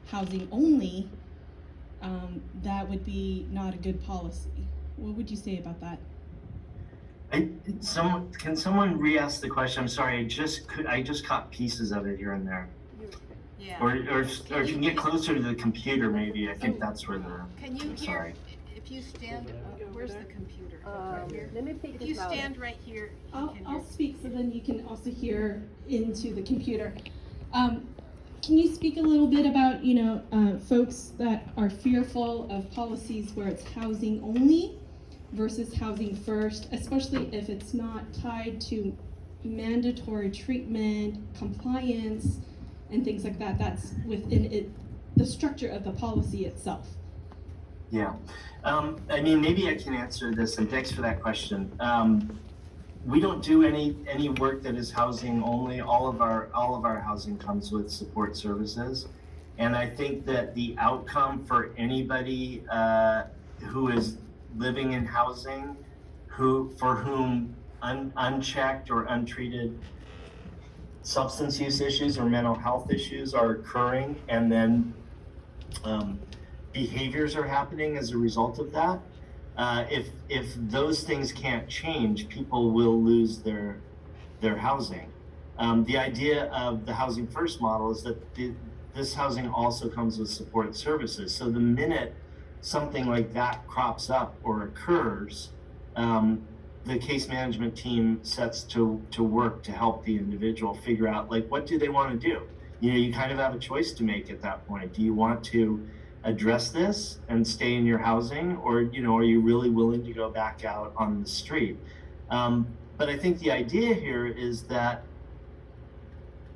housing only, that would be not a good policy. What would you say about that? Can someone re-ask the question? I'm sorry, I just caught pieces of it here and there. Yeah. Or if you can get closer to the computer, maybe. I think that's where the. Can you I'm hear? sorry. If you stand, where's the computer? Right here. Let me pick If this you out. stand right here, you can I'll hear. speak so then you can also hear into the computer. Can you speak a little bit about, folks that are fearful of policies where it's housing only versus housing first, especially if it's not tied to mandatory treatment, compliance, and things like that. That's within it, the structure of the policy itself. Yeah. Maybe I can answer this, and thanks for that question. We don't do any work that is housing only. All of our housing comes with support services, and I think that the outcome for anybody who is living in housing, for whom unchecked or untreated substance use issues or mental health issues are occurring, and then behaviors are happening as a result of that. If those things can't change, people will lose their housing. The idea of the housing first model is that this housing also comes with support services. So the minute something like that crops up or occurs, the case management team sets to work to help the individual figure out, like, what do they want to do? You kind of have a choice to make at that point. Do you want to address this and stay in your housing, or are you really willing to go back out on the street? But I think the idea here is that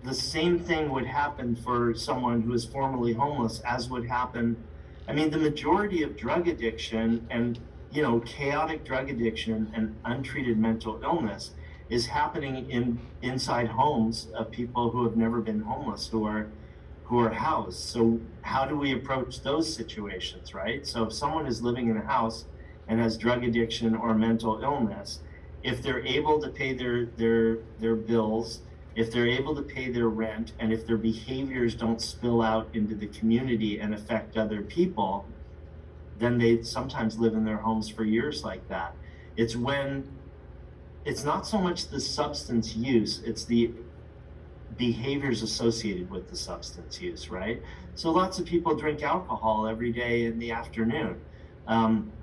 the same thing would happen for someone who is formerly homeless as would happen. The majority of drug addiction and chaotic drug addiction and untreated mental illness is happening inside homes of people who have never been homeless, who are housed. So how do we approach those situations, right? So if someone is living in a house and has drug addiction or mental illness, if they're able to pay their bills, if they're able to pay their rent, and if their behaviors don't spill out into the community and affect other people, then they sometimes live in their homes for years like that. It's not so much the substance use, it's the behaviors associated with the substance use, right? So lots of people drink alcohol every day in the afternoon.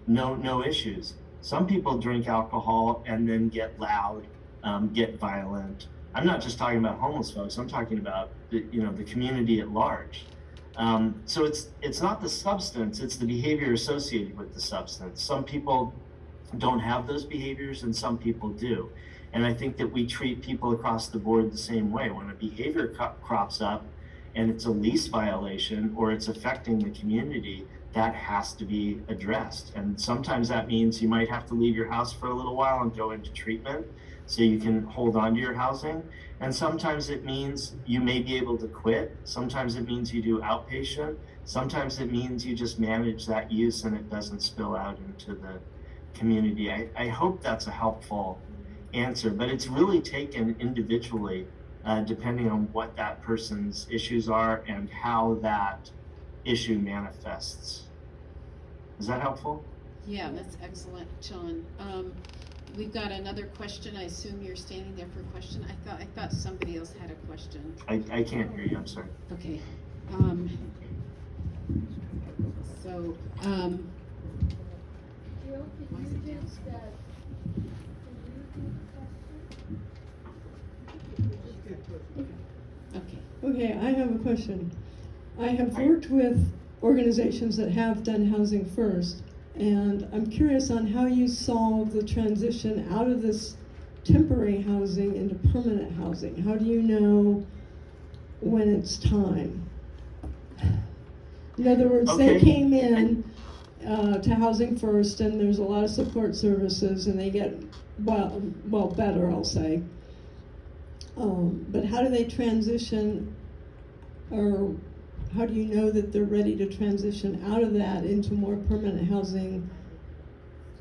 No issues. Some people drink alcohol and then get loud, get violent. I'm not just talking about homeless folks, I'm talking about the community at large. So it's not the substance, it's the behavior associated with the substance. Some people don't have those behaviors and some people do. And I think that we treat people across the board the same way. When a behavior crops up and it's a lease violation or it's affecting the community, that has to be addressed. And sometimes that means you might have to leave your house for a little while and go into treatment so you can hold on to your housing. And sometimes it means you may be able to quit. Sometimes it means you do outpatient. Sometimes it means you just manage that use and it doesn't spill out into the community. I hope that's a helpful answer, but it's really taken individually, depending on what that person's issues are and how that issue manifests. Is that helpful? Yeah, that's excellent, John. We've got another question. I assume you're standing there for a question. I thought somebody else had a question. I can't hear you, I'm sorry. Okay. Okay, I have a question. I have worked with organizations that have done housing first, and I'm curious on how you solve the transition out of this temporary housing into permanent housing. How do you know when it's time? In other words, Okay. they came in to housing first, and there's a lot of support services, and they get well better, I'll say. But how do they transition, or how do you know that they're ready to transition out of that into more permanent housing?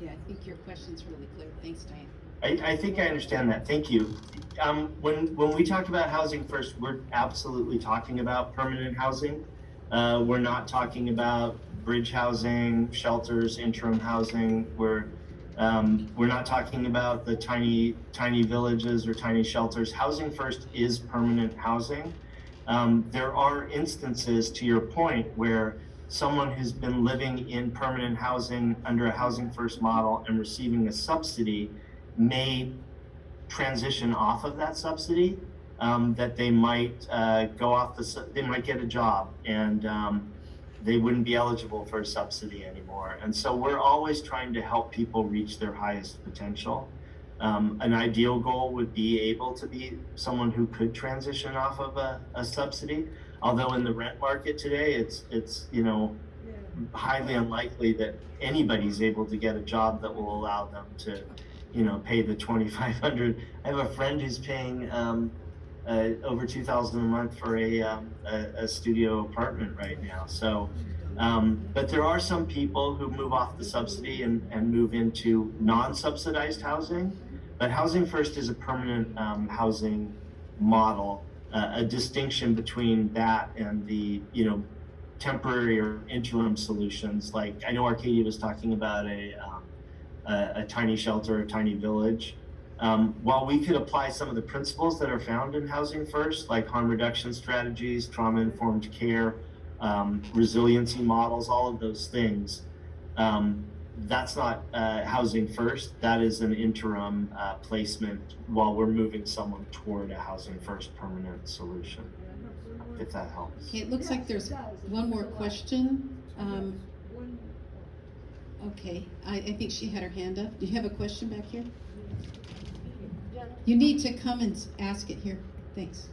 Yeah, I think your question's really clear. Thanks, Diane. I think I understand that. Thank you. When we talk about housing first, we're absolutely talking about permanent housing. We're not talking about bridge housing, shelters, interim housing. We're not talking about the tiny villages or tiny shelters. Housing first is permanent housing. There are instances, to your point, where someone who's been living in permanent housing under a housing first model and receiving a subsidy may transition off of that subsidy, that they might they might get a job and they wouldn't be eligible for a subsidy anymore. And so we're always trying to help people reach their highest potential. An ideal goal would be able to be someone who could transition off of a subsidy. Although in the rent market today, it's highly unlikely that anybody's able to get a job that will allow them to pay the $2,500. I have a friend who's paying over $2,000 a month for a studio apartment right now. So, but there are some people who move off the subsidy and move into non-subsidized housing. But housing first is a permanent housing model. A distinction between that and the temporary or interim solutions. Like I know Arcadia was talking about a tiny shelter, a tiny village. While we could apply some of the principles that are found in Housing First, like harm reduction strategies, trauma-informed care, resiliency models, all of those things, that's not Housing First. That is an interim placement while we're moving someone toward a Housing First permanent solution, if that helps. Okay, it looks like there's one more question. Okay, I think she had her hand up. Do you have a question back here? You need to come and ask it here. Thanks.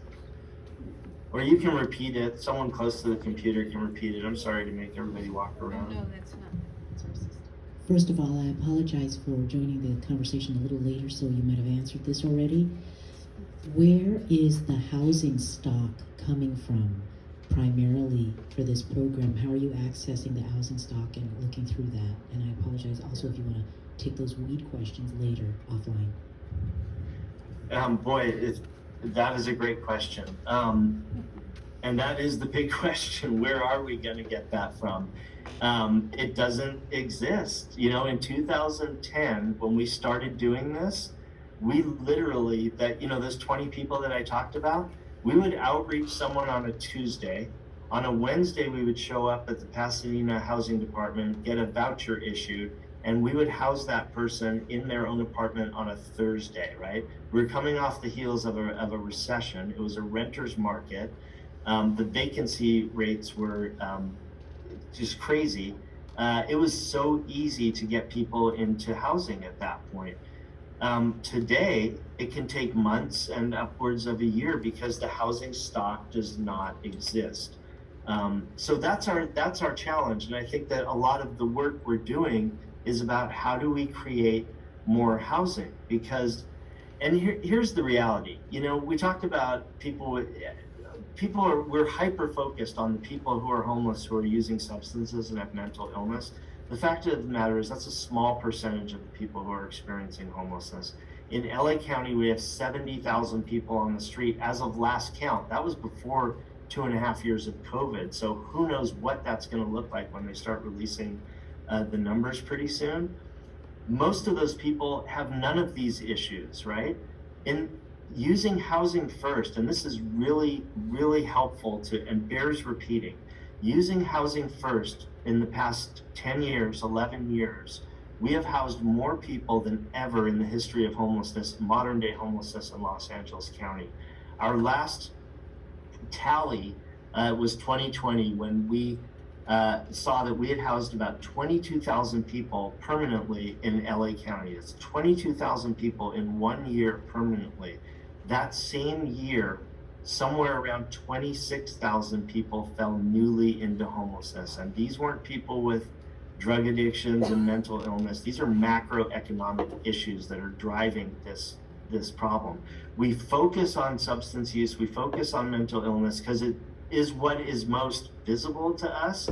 Or you can repeat it. Someone close to the computer can repeat it. I'm sorry to make everybody walk around. No, that's not. That's our system. First of all, I apologize for joining the conversation a little later, so you might have answered this already. Where is the housing stock coming from primarily for this program? How are you accessing the housing stock and looking through that? And I apologize also if you want to take those weed questions later offline. That is a great question. And that is the big question. Where are we going to get that from? It doesn't exist. In 2010, when we started doing this, we literally, those 20 people that I talked about, we would outreach someone on a Tuesday. On a Wednesday, we would show up at the Pasadena Housing Department, get a voucher issued, and we would house that person in their own apartment on a Thursday, right? We were coming off the heels of a recession. It was a renter's market. The vacancy rates were just crazy. It was so easy to get people into housing at that point. Today, it can take months and upwards of a year because the housing stock does not exist. So that's our challenge. And I think that a lot of the work we're doing is about how do we create more housing, here's the reality. We talked about we're hyper focused on the people who are homeless, who are using substances and have mental illness. The fact of the matter is that's a small percentage of the people who are experiencing homelessness. In LA County, we have 70,000 people on the street as of last count. That was before 2.5 years of COVID. So who knows what that's going to look like when they start releasing the numbers pretty soon. Most of those people have none of these issues, right? In using Housing First, and this is really, really helpful and bears repeating, using Housing First in the past 10 years, 11 years, we have housed more people than ever in the history of homelessness, modern day homelessness in Los Angeles County. Our last tally was 2020 when we saw that we had housed about 22,000 people permanently in LA County. It's 22,000 people in 1 year permanently. That same year, somewhere around 26,000 people fell newly into homelessness. And these weren't people with drug addictions and mental illness. These are macroeconomic issues that are driving this problem. We focus on substance use, we focus on mental illness because it is what is most visible to us.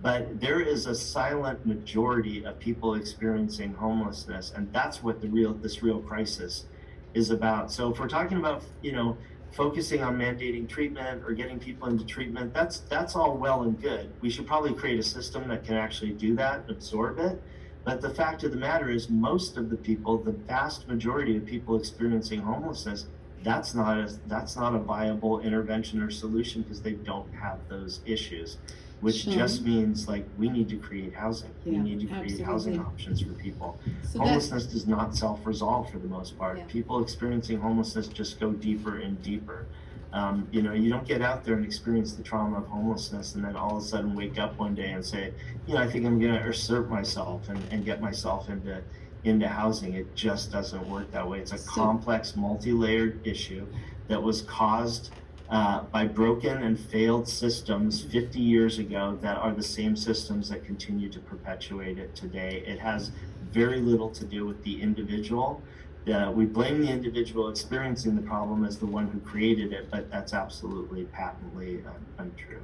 But there is a silent majority of people experiencing homelessness, and that's what this real crisis is about. So if we're talking about, focusing on mandating treatment or getting people into treatment, that's all well and good. We should probably create a system that can actually do that and absorb it. But the fact of the matter is, most of the people, the vast majority of people experiencing homelessness, that's not a viable intervention or solution because they don't have those issues, which Sean? just means like we need to create housing. We Yeah, need to create housing absolutely. options for people. So Homelessness does not self-resolve for the most part. Yeah. People experiencing homelessness just go deeper and deeper. You don't get out there and experience the trauma of homelessness and then all of a sudden wake up one day and say, I think I'm going to assert myself and get myself into housing. It just doesn't work that way. It's a complex, multi-layered issue that was caused by broken and failed systems 50 years ago that are the same systems that continue to perpetuate it today. It has very little to do with the individual. We blame the individual experiencing the problem as the one who created it, but that's absolutely patently untrue.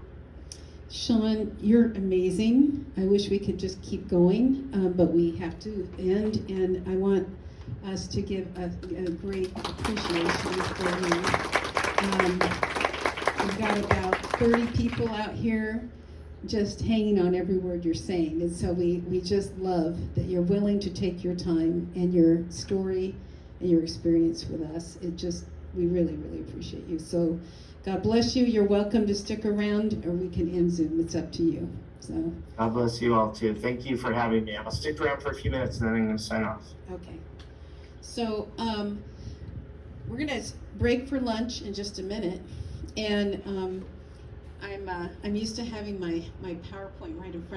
Sean, you're amazing. I wish we could just keep going, but we have to end, and I want us to give a great appreciation for you. We've got about 30 people out here just hanging on every word you're saying, and so we just love that you're willing to take your time and your story and your experience with us. We really, really appreciate you. So God bless you. You're welcome to stick around, or we can end Zoom. It's up to you. So God bless you all too. Thank you for having me. I'll stick around for a few minutes and then I'm going to sign off. okay. So we're gonna break for lunch in just a minute, and I'm used to having my PowerPoint right in front